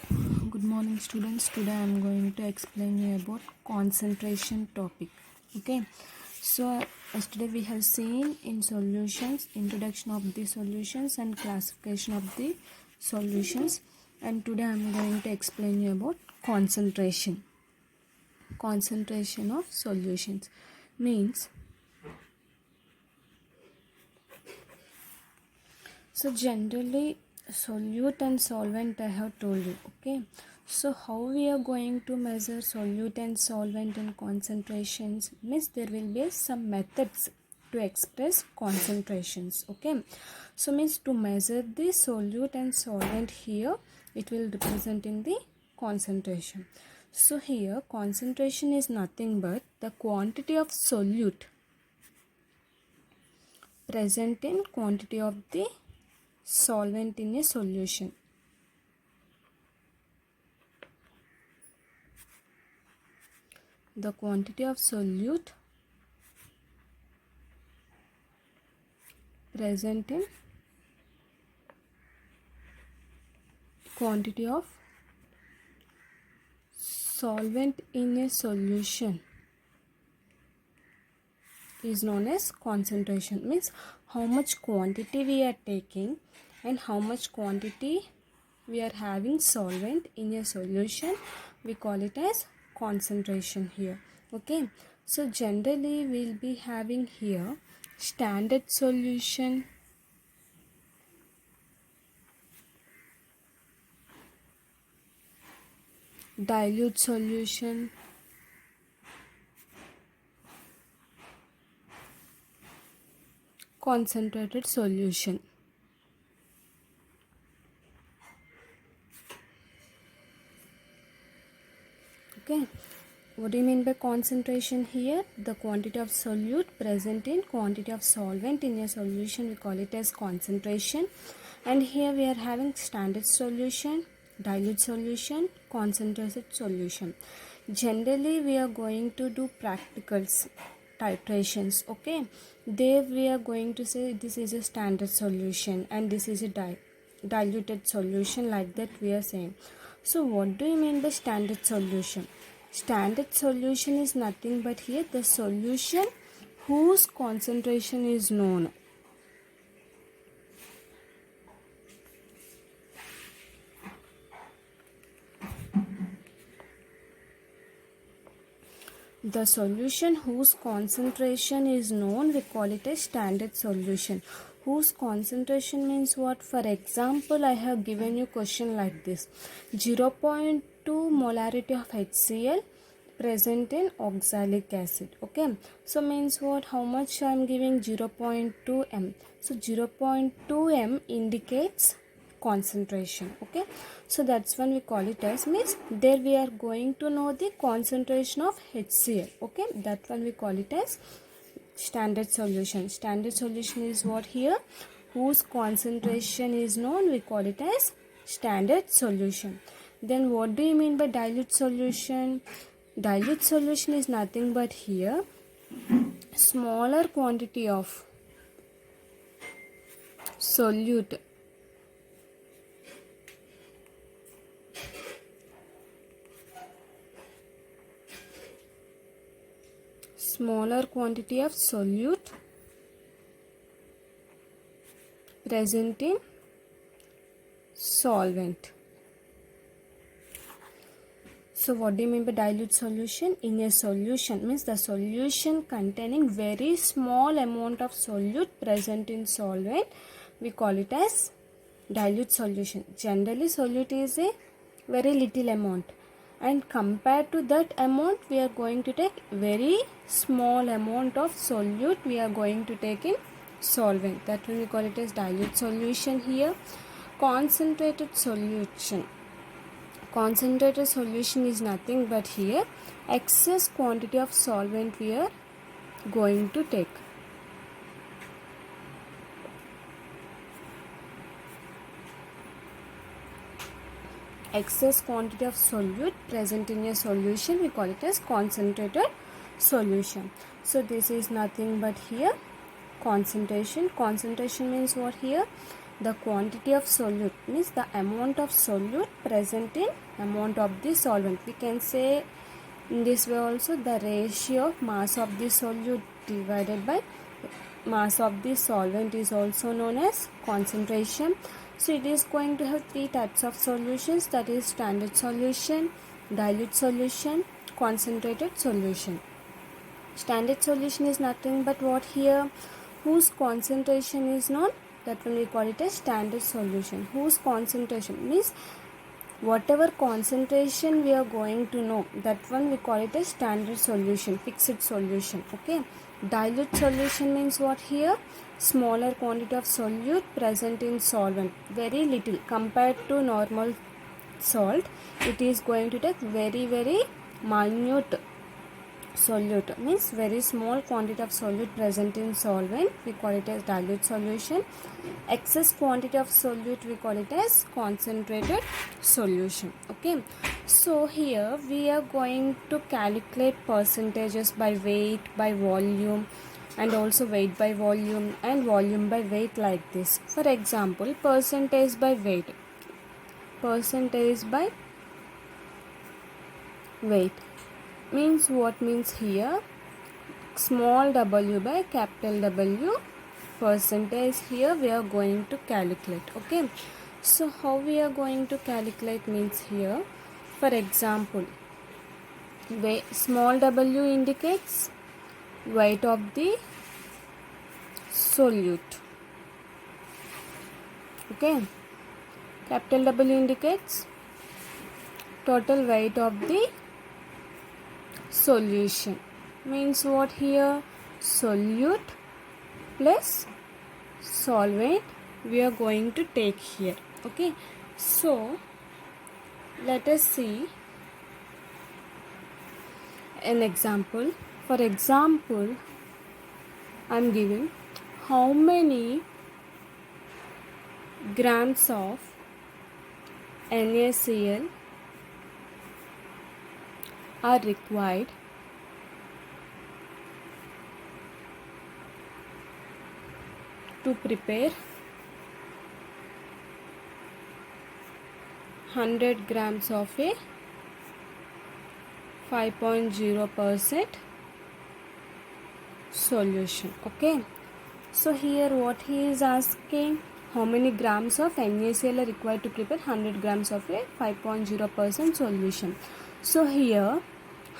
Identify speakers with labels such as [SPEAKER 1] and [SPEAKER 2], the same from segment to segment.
[SPEAKER 1] Good morning students. Today I am going to explain you about concentration topic. Okay. So yesterday we have seen in solutions, introduction of the solutions and classification of the solutions, and today I am going to explain you about concentration. Concentration of solutions means, so generally solute and solvent I have told you. Okay, so how we are going to measure solute and solvent in concentrations means there will be some methods to express concentrations. Okay, so means to measure the solute and solvent, here it will representing the concentration. So here concentration is nothing but the quantity of solute present in quantity of the solvent in a solution. The quantity of solute present in quantity of solvent in a solution is known as concentration. Means how much quantity we are taking and how much quantity we are having solvent in a solution, we call it as concentration here. Okay, so generally we'll be having here standard solution, dilute solution, concentrated solution. Okay, what do you mean by concentration here? The quantity of solute present in quantity of solvent in a solution, we call it as concentration. And here we are having standard solution, dilute solution, concentrated solution. Generally we are going to do practicals, titrations. Okay, there we are going to say this is a standard solution and this is a diluted solution, like that we are saying. So what do you mean by standard solution? Standard solution is nothing but here the solution whose concentration is known. The solution whose concentration is known, we call it a standard solution. Whose concentration means what? For example, I have given you question like this: 0.2 molarity of HCl present in oxalic acid. Okay, so means what? How much I am giving? 0.2 m. So 0.2 m indicates concentration. Okay, so that's when we call it as, means there we are going to know the concentration of HCl. Okay, that one we call it as standard solution. Standard solution is what here? Whose concentration is known, we call it as standard solution. Then what do you mean by dilute solution? Dilute solution is nothing but here smaller quantity of solute smaller quantity of solute present in solvent. So what do you mean by dilute solution? In a solution means the solution containing very small amount of solute present in solvent, we call it as dilute solution. Generally solute is a very little amount, and compared to that amount we are going to take very small amount of solute we are going to take in solvent. That will we call it as dilute solution here. Concentrated solution. Concentrated solution is nothing but here excess quantity of solvent we are going to take. Excess quantity of solute present in a solution, we call it as concentrated solution. So this is nothing but here concentration. Concentration means what here? the quantity of solute means the amount of solute present in amount of the solvent. We can say in this way also the ratio of mass of the solute divided by mass of the solvent is also known as concentration. So it is going to have three types of solutions, that is standard solution, dilute solution, concentrated solution. Standard solution is nothing but what here, whose concentration is known, that when we call it as standard solution. Whose concentration means whatever concentration we are going to know, that one we call it as standard solution, fixed solution. Okay. Dilute solution means what here, smaller quantity of solute present in solvent, very little compared to normal salt. It is going to take very minute solute, means very small quantity of solute present in solvent, we call it as dilute solution. Excess quantity of solute we call it as concentrated solution. Okay, so here we are going to calculate percentages by weight, by volume, and also weight by volume and volume by weight like this. For example, percentage by weight, percentage by weight means what, means here small w by capital W percentage here we are going to calculate. Okay, so how we are going to calculate means here, for example, small w indicates weight of the solute. Okay, capital W indicates total weight of the solution, means what here, solute plus solvent we are going to take here. Okay, so let us see an example. For example, I am giving how many grams of NaCl are required to prepare 100 grams of a 5.0% solution. Okay, so here what he is asking, how many grams of NaCl are required to prepare 100 grams of a 5.0% solution. So here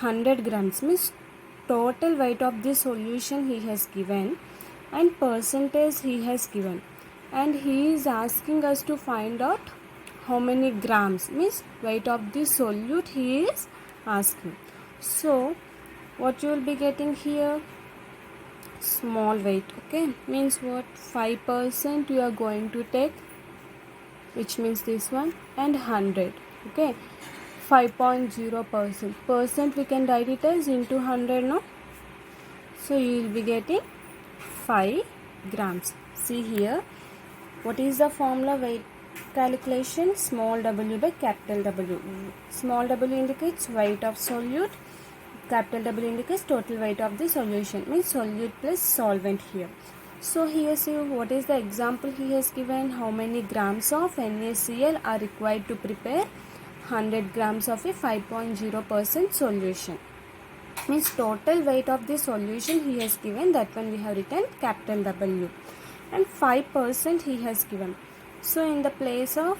[SPEAKER 1] 100 grams means total weight of the solution he has given and percentage he has given, and he is asking us to find out how many grams, means weight of the solute he is asking. So what you will be getting here, small weight. Okay, means what, 5% you are going to take, which means this one, and 100. Okay, 5.0%. Percent we can write it as into 100 now. So you will be getting 5 grams. See here, what is the formula weight calculation? Small w by capital W. Small w indicates weight of solute, capital W indicates total weight of the solution, means solute plus solvent here. So here see what is the example he has given, how many grams of NaCl are required to prepare 100 grams of a 5.0% solution, means total weight of the solution he has given, that one we have written capital W, and 5% he has given. So in the place of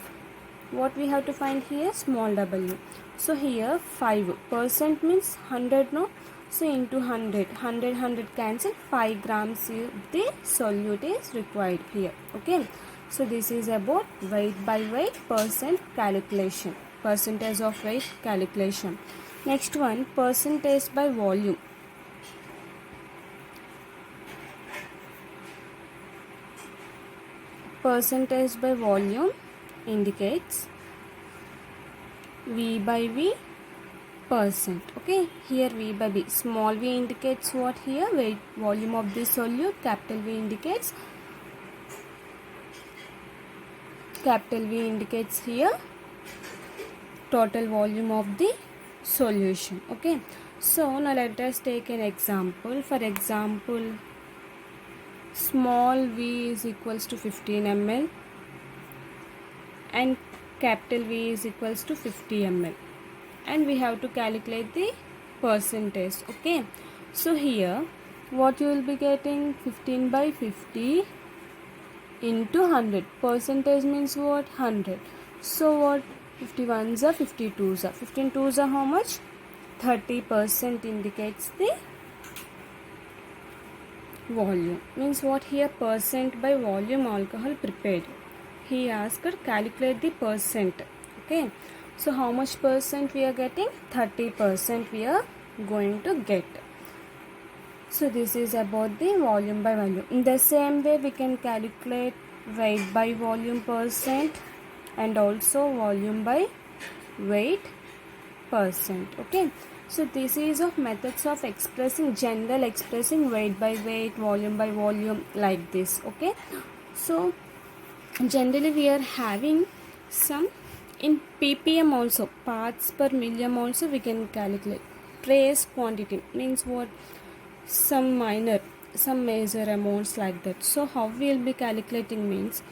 [SPEAKER 1] what we have to find here, small w. So here 5% means 100 no, so into 100 cancel, 5 grams the solute is required here. Okay, so this is about weight by weight percent calculation, percentage of weight calculation. Next one, percentage by volume. Percentage by volume indicates V by V percent. Okay, here V by V, small v indicates what here, weight volume of the solute, capital V indicates here total volume of the solution. Okay, so now let us take an example. For example, small v is equals to 15 ml, and capital V is equals to 50 ml, and we have to calculate the percentage. Okay, so here what you will be getting, 15 by 50 into 100. Percentage means what? 100. So what? 51s are 52s are 15 2s are how much? 30% indicates the volume. Means what here? Percent by volume alcohol prepared. He asked calculate the percent. Okay, so how much percent we are getting? 30% we are going to get. So this is about the volume by volume. In the same way we can calculate weight by volume percent and also volume by weight percent. Okay, so this is of methods of expressing general, expressing weight by weight, volume by volume, like this. Okay, so generally we are having some in ppm also, parts per million also we can calculate. Trace quantity means what? Some minor, some major amounts, like that. So how we will be calculating means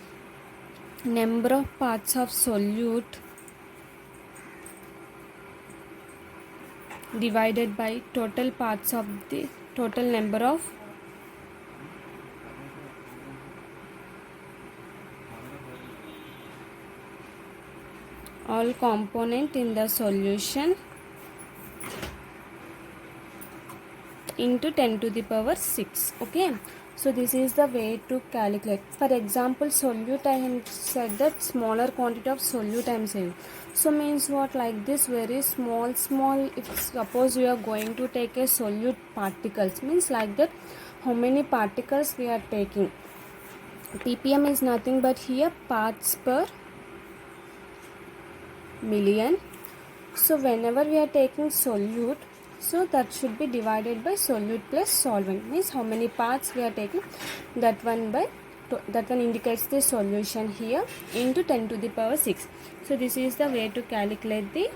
[SPEAKER 1] number of parts of solute divided by total parts of the total number of all component in the solution into 10 to the power 6. Okay, so this is the way to calculate. For example, solute, I have said that smaller quantity of solute I am saying. So means what? Like this, very small, if suppose we are going to take a solute particles, means like that, how many particles we are taking. ppm is nothing but here parts per million. So whenever we are taking solute, so that should be divided by solute plus solvent, means how many parts we are taking, that one indicates the solution here, into 10 to the power 6. So this is the way to calculate the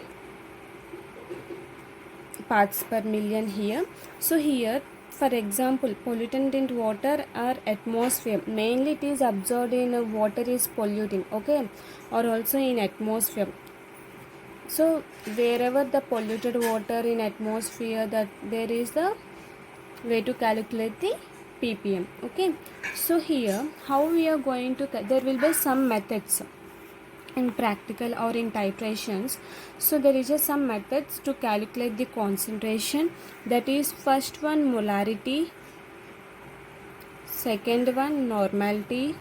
[SPEAKER 1] parts per million here. So here, for example, pollutant in water or atmosphere, mainly it is absorbed in water is polluting. Okay, or also in atmosphere. So wherever the polluted water in atmosphere, that there is the way to calculate the ppm. Okay, so here how we are going to, there will be some methods in practical or in titrations. So there is some methods to calculate the concentration. That is, first one molarity, second one normality,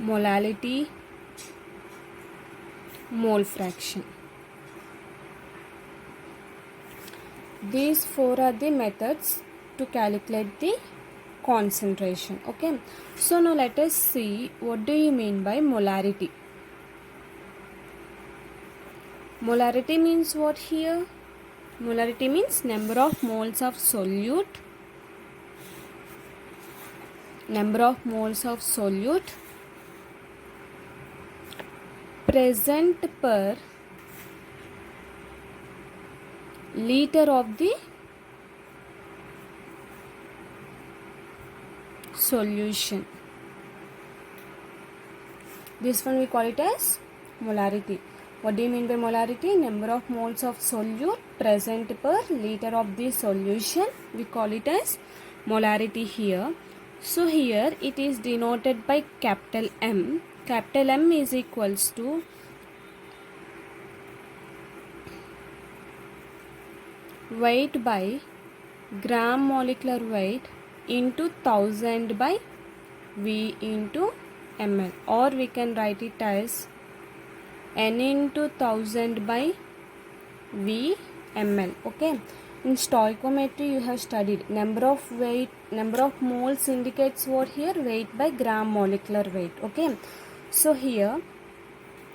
[SPEAKER 1] molality, mole fraction. These four are the methods to calculate the concentration. Okay, so now let us see what do you mean by molarity. Molarity means what here? Molarity means number of moles of solute, present per liter of the solution. This one we call it as molarity. What do you mean by molarity? Number of moles of solute present per liter of the solution. We call it as molarity here. So here it is denoted by capital M. Capital M is equals to weight by gram molecular weight into 1000 by V into ml, or we can write it as N into 1000 by V ml. Okay, in stoichiometry you have studied number of moles indicates what here? Weight by gram molecular weight. Okay, so here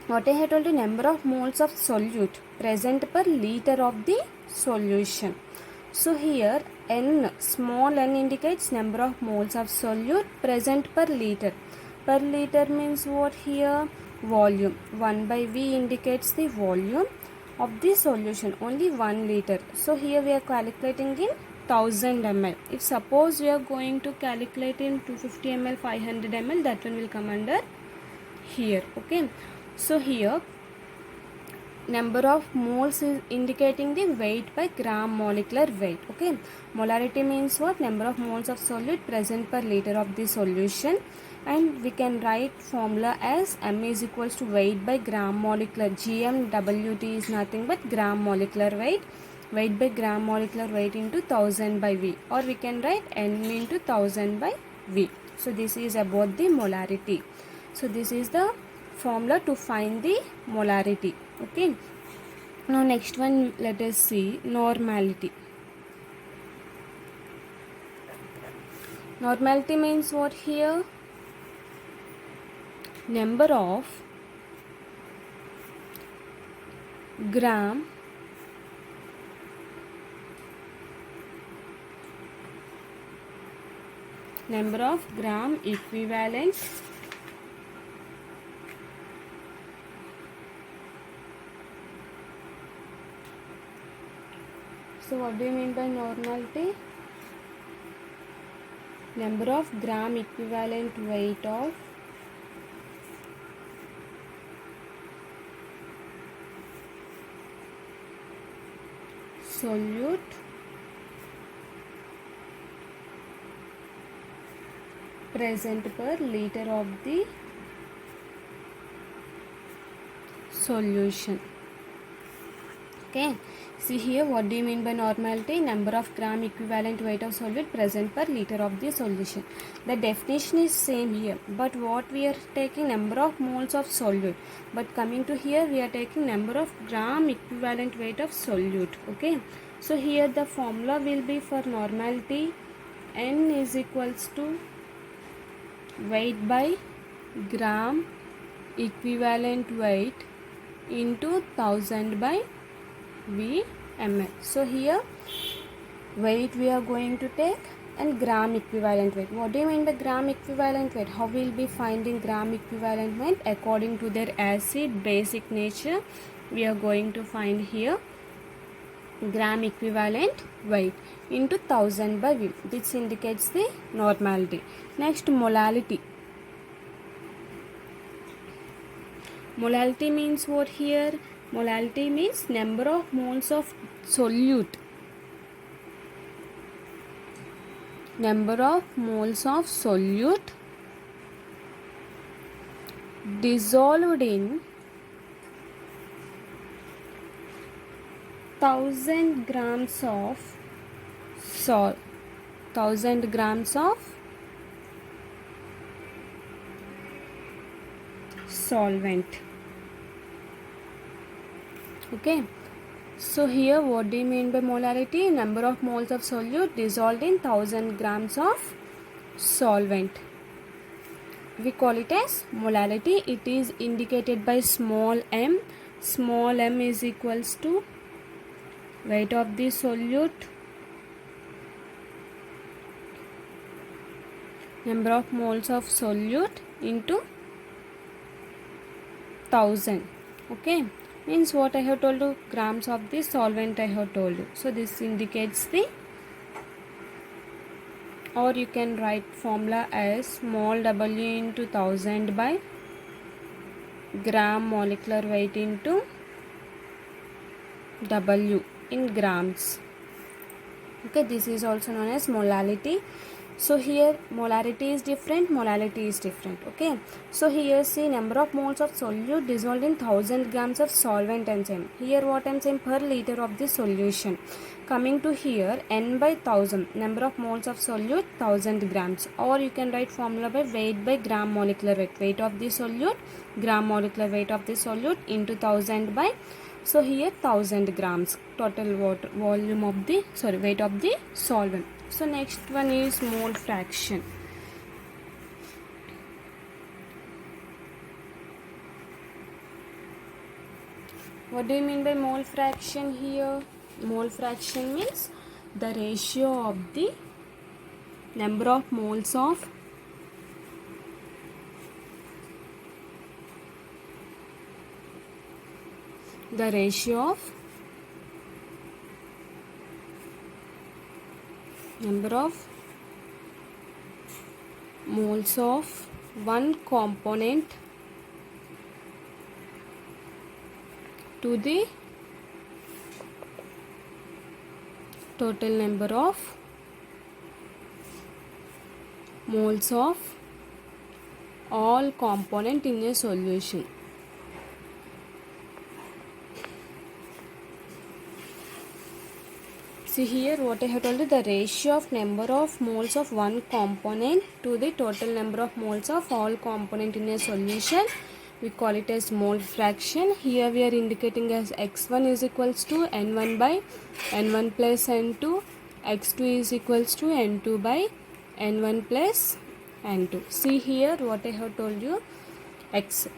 [SPEAKER 1] what I had told you, number of moles of solute present per liter of the solution. So here N, small n indicates number of moles of solute present per liter. Per liter means what here? Volume. 1 by V indicates the volume of the solution, only 1 liter. So here we are calculating in 1000 ml. If suppose you are going to calculate in 250 ml, 500 ml, that one will come under here. Okay, so here number of moles is indicating the weight by gram molecular weight. Okay, molarity means what? Number of moles of solute present per liter of the solution, and we can write formula as m is equals to weight by gram molecular. GMWT is nothing but gram molecular weight. Weight by gram molecular weight into 1000 by V, or we can write N into 1000 by V. So this is about the molarity. So this is the formula to find the molarity. Okay, now next one, let us see normality. Normality means what here? Number of gram equivalent So what do you mean by normality? Number of gram equivalent weight of solute present per liter of the solution. Okay, see here, what do you mean by normality? Number of gram equivalent weight of solute present per liter of the solution. The definition is same here, but what we are taking number of moles of solute, but coming to here we are taking number of gram equivalent weight of solute. Okay, so here the formula will be for normality, N is equals to weight by gram equivalent weight into 1000 by V ml. So here weight we are going to take and gram equivalent weight. What do you mean by gram equivalent weight? How we will be finding gram equivalent weight? According to their acid basic nature, we are going to find here gram equivalent weight into 1000 by V. This indicates the normality. Next, molality. Molality means what here? Molality means number of moles of solute. Number of moles of solute dissolved in 1000 grams of 1000 grams of solvent. Okay, so here what do you mean by molarity? Number of moles of solute dissolved in 1000 grams of solvent. We call it as molarity. It is indicated by small m. Small m is equals to weight of the solute, number of moles of solute into 1000. Okay, means what I have told you, grams of the solvent I have told you. So this indicates the, or you can write formula as small w into 1000 by gram molecular weight into w in grams. Okay, this is also known as molality. So here molarity is different, molality is different. Okay, so here see number of moles of solute dissolved in 1000 grams of solvent enzyme. Here what I am saying, per liter of the solution. Coming to here, N by 1000, number of moles of solute 1000 grams, or you can write formula by weight by gram molecular weight. Weight of the solute, gram molecular weight of the solute into 1000 by, so here 1000 grams total water volume of the, weight of the solvent. So next one is mole fraction. What do you mean by mole fraction here? Mole fraction means the ratio of the number of moles of number of moles of one component to the total number of moles of all component in a solution. See here what I have told you, the ratio of number of moles of one component to the total number of moles of all component in a solution. We call it as mole fraction. Here we are indicating as x1 is equals to n1 by n1 plus n2. x2 is equals to n2 by n1 plus n2. See here what I have told you, x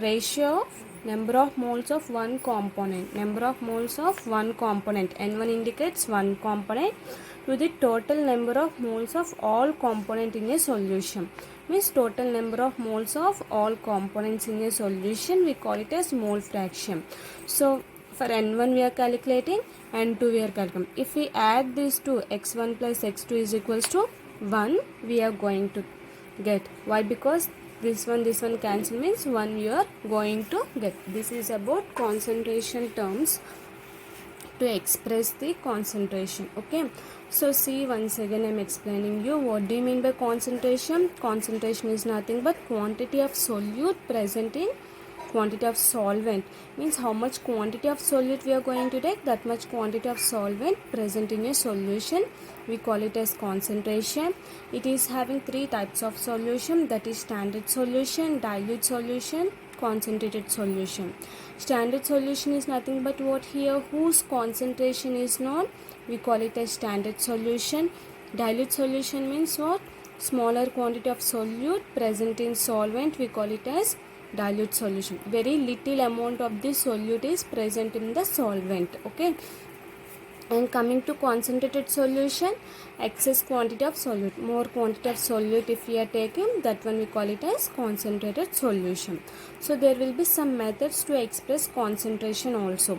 [SPEAKER 1] ratio of number of moles of one component, number of moles of one component, n1 indicates one component, to the total number of moles of all component in a solution. Means total number of moles of all components in a solution, we call it as mole fraction. So for n1 we are calculating, n2 we are calculating. If we add these two, x1 plus x2 is equals to 1, we are going to get. Why? Because this one cancel, means 1 you are going to get. This is about concentration terms to express the concentration. Okay, so see, once again I am explaining you what do you mean by concentration. Concentration is nothing but quantity of solute present in quantity of solvent. Means how much quantity of solute we are going to take, that much quantity of solvent present in a solution, we call it as concentration. It is having three types of solution, that is standard solution, dilute solution, concentrated solution. Standard solution is nothing but what here, whose concentration is known, we call it as standard solution. Dilute solution means what, smaller quantity of solute present in solvent, we call it as dilute solution. Very little amount of the solute is present in the solvent. Okay, and coming to concentrated solution, excess quantity of solute, more quantity of solute if we are taking, that one we call it as concentrated solution. So there will be some methods to express concentration also.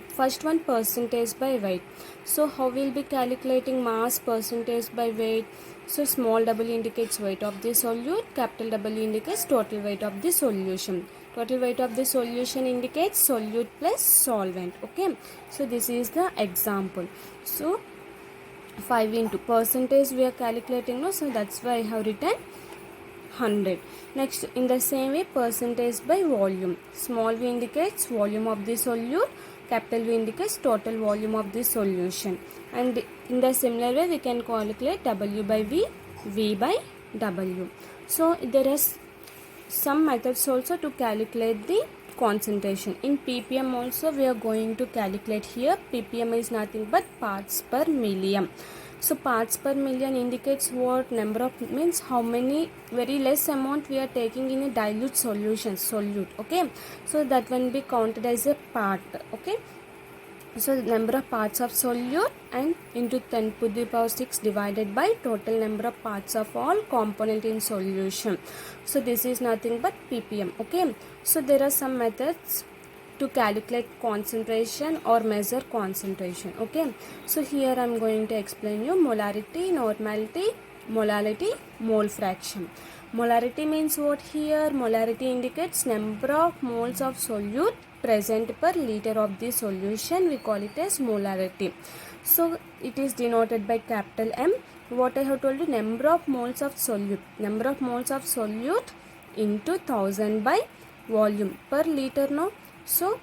[SPEAKER 1] First one, percentage by weight. So how we will be calculating mass percentage by weight? So small w indicates weight of the solute, capital W indicates total weight of the solution. Total weight of the solution indicates solute plus solvent. Okay, so this is the example. So 5 into percentage we are calculating, no? So that's why I have written 100. Next, in the same way, percentage by volume. Small v indicates volume of the solute, capital V indicates total volume of the solution. And in the similar way, we can calculate W by V, V by W. So there is some methods also to calculate the concentration. In ppm also we are going to calculate here. ppm is nothing but parts per million. So parts per million indicates what, number of, means how many, very less amount we are taking in a dilute solution, solute. Okay, so that one be counted as a part. Okay, so the number of parts of solute and into 10 to the power 6 divided by total number of parts of all component in solution. So this is nothing but ppm. Okay, so there are some methods to calculate concentration or measure concentration. Okay, so here I am going to explain you molarity, normality, molality, mole fraction. Molarity means what here? Molarity indicates number of moles of solute present per liter of the solution, we call it as molarity. So it is denoted by capital M. What I have told you, number of moles of solute, number of moles of solute into 1000 by volume per liter, no? So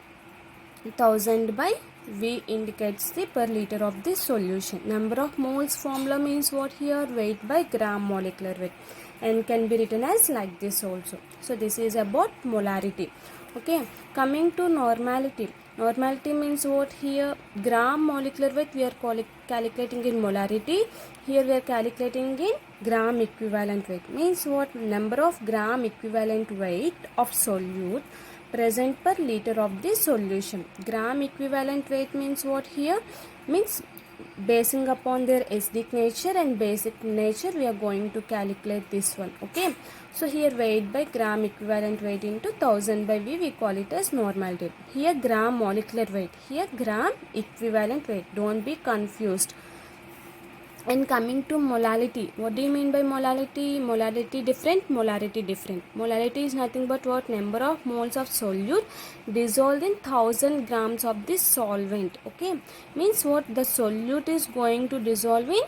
[SPEAKER 1] 1000 by V indicates the per liter of the solution. Number of moles formula means what here? Weight by gram molecular weight, and can be written as like this also. So this is about molarity. Okay, coming to normality. Normality means what here? Gram molecular weight we are calculating in molarity. Here we are calculating in gram equivalent weight. Means what? Number of gram equivalent weight of solute present per liter of the solution. Gram equivalent weight means what here? Means basing upon their acidic nature and basic nature, we are going to calculate this one. Okay, so here weight by gram equivalent weight into 1000 by V, we call it as normality. Here gram molecular weight, here gram equivalent weight, don't be confused. And coming to molality, what do you mean by molality? Molality different, molarity different. Molality is nothing but what? Number of moles of solute dissolved in 1000 grams of this solvent. Okay, means what? The solute is going to dissolve in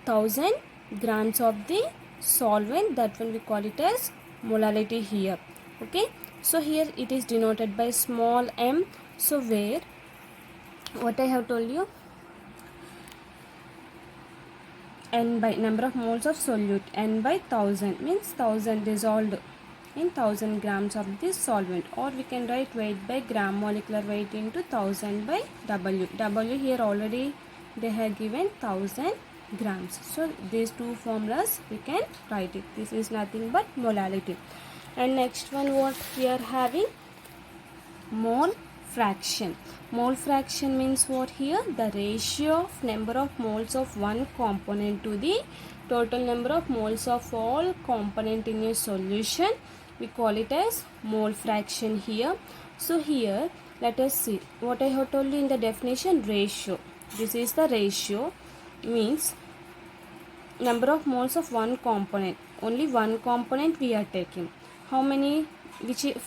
[SPEAKER 1] 1000 grams of the solvent. That one we call it as molality here. Okay, so here it is denoted by small m. So where what I have told you, n by number of moles of solute, n by 1000 means 1000 dissolved in 1000 grams of this solvent, or we can write weight by gram molecular weight into 1000 by w here already they have given 1000 grams. So these two formulas we can write it. This is nothing but molality. And next one what we are having, mole fraction. Mole fraction means what here? The ratio of number of moles of one component to the total number of moles of all component in a solution. We call it as mole fraction here. So here let us see what I have told you in the definition, ratio. This is the ratio, means number of moles of one component. Only one component we are taking. How many?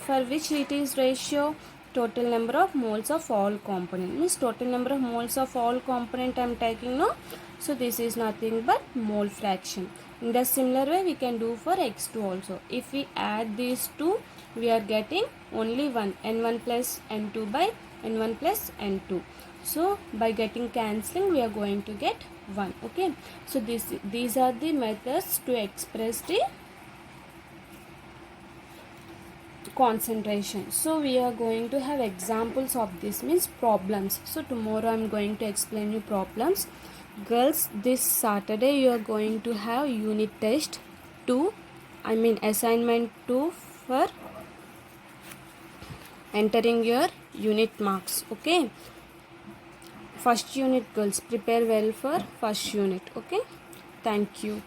[SPEAKER 1] For which it is ratio? Total number of moles of all component, means total number of moles of all component I am taking, no? So this is nothing but mole fraction. In the similar way we can do for x2 also. If we add these two, we are getting only one, n1 plus n2 by n1 plus n2. So by getting cancelling we are going to get 1. Okay, so these are the methods to express the concentration. So we are going to have examples of this, means problems. So tomorrow I am going to explain you problems. Girls, this Saturday you are going to have unit test 2, I mean assignment 2 for entering your unit marks. Okay, first unit girls, prepare well for first unit. Okay, thank you.